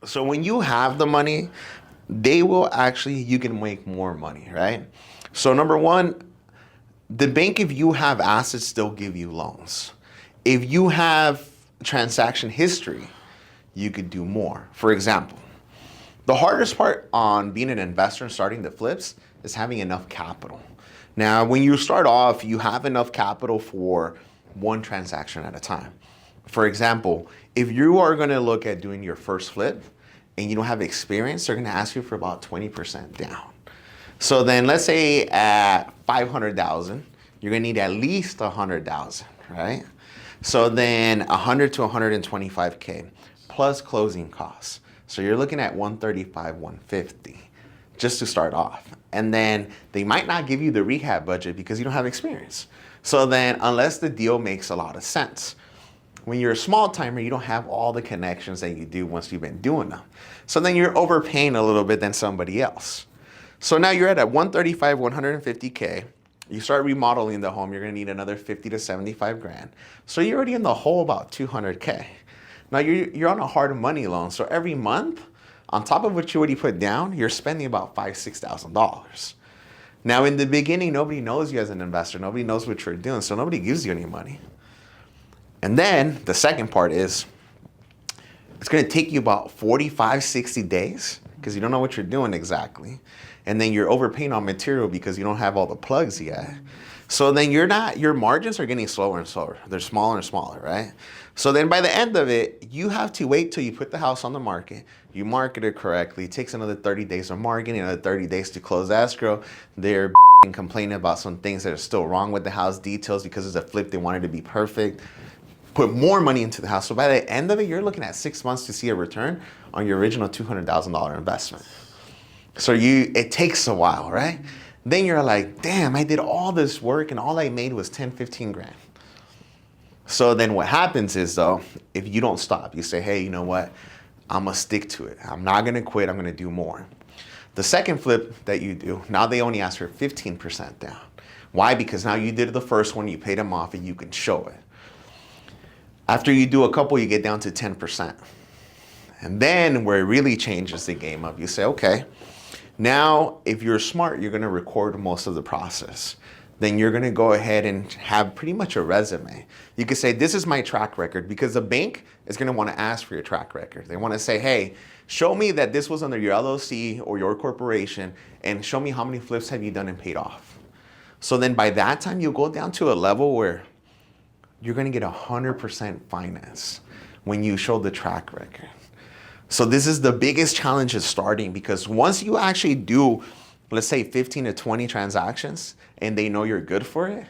So when you have the money, you can make more money, right? So number one, the bank, if you have assets, they'll give you loans. If you have transaction history, you could do more. For example, the hardest part on being an investor and starting the flips is having enough capital. Now, when you start off, you have enough capital for one transaction at a time. For example, if you are going to look at doing your first flip and you don't have experience, they're going to ask you for about 20% down. So then let's say at 500,000, you're going to need at least 100,000, right? So then 100 to 125K plus closing costs. So you're looking at 135, 150 just to start off. And then they might not give you the rehab budget because you don't have experience. So then unless the deal makes a lot of sense. When you're a small timer, you don't have all the connections that you do once you've been doing them. So then you're overpaying a little bit than somebody else. So now you're at a 135, 150K. You start remodeling the home, you're gonna need another 50 to 75 grand. So you're already in the hole about 200K. Now you're on a hard money loan. So every month, on top of what you already put down, you're spending about $5,000, $6,000. Now in the beginning, nobody knows you as an investor. Nobody knows what you're doing. So nobody gives you any money. And then the second part is, it's gonna take you about 45, 60 days because you don't know what you're doing exactly. And then you're overpaying on material because you don't have all the plugs yet. So then your margins are getting slower and slower. They're smaller and smaller, right? So then by the end of it, you have to wait till you put the house on the market. You market it correctly. It takes another 30 days of marketing, another 30 days to close escrow. They're complaining about some things that are still wrong with the house details because it's a flip. They want it to be perfect. Put more money into the house. So by the end of it, you're looking at 6 months to see a return on your original $200,000 investment. So it takes a while, right? Then you're like, damn, I did all this work and all I made was 10, 15 grand. So then what happens is though, if you don't stop, you say, hey, you know what? I'm gonna stick to it. I'm not gonna quit, I'm gonna do more. The second flip that you do, now they only ask for 15% down. Why? Because now you did the first one, you paid them off and you can show it. After you do a couple, you get down to 10%. And then where it really changes the game up, you say, okay, now if you're smart, you're gonna record most of the process. Then you're gonna go ahead and have pretty much a resume. You could say, this is my track record, because the bank is gonna wanna ask for your track record. They wanna say, hey, show me that this was under your LLC or your corporation, and show me how many flips have you done and paid off. So then by that time, you'll go down to a level where you're gonna get 100% finance when you show the track record. So this is the biggest challenge of starting, because once you actually do, let's say 15 to 20 transactions and they know you're good for it,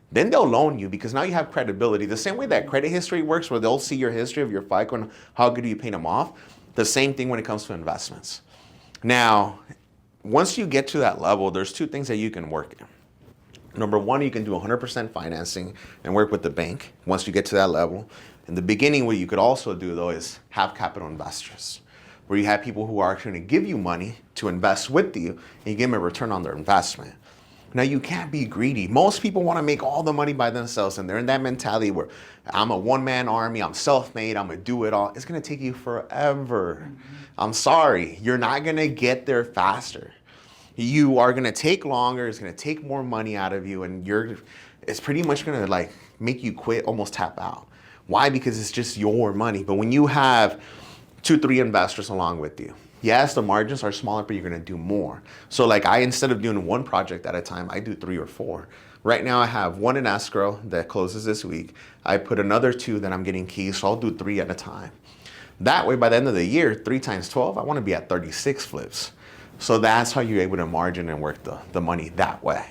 then they'll loan you because now you have credibility. The same way that credit history works, where they'll see your history of your FICO and how good you pay them off, the same thing when it comes to investments. Now, once you get to that level, there's two things that you can work in. Number one, you can do 100% financing and work with the bank once you get to that level. In the beginning, what you could also do though is have capital investors, where you have people who are actually going to give you money to invest with you and you give them a return on their investment. Now, you can't be greedy. Most people want to make all the money by themselves, and they're in that mentality where I'm a one-man army, I'm self-made, I'm going to do it all. It's going to take you forever. I'm sorry, you're not going to get there faster. You are going to take longer, it's going to take more money out of you, and it's pretty much going to like make you quit, almost tap out. Why? Because it's just your money. But when you have 2, 3 investors along with you, yes, the margins are smaller, but you're gonna do more. So like instead of doing one project at a time, I do 3 or 4. Right now I have 1 in escrow that closes this week. I put another 2 that I'm getting keys, so I'll do 3 at a time. That way, by the end of the year, 3 times 12, I wanna be at 36 flips. So that's how you're able to margin and work the money that way.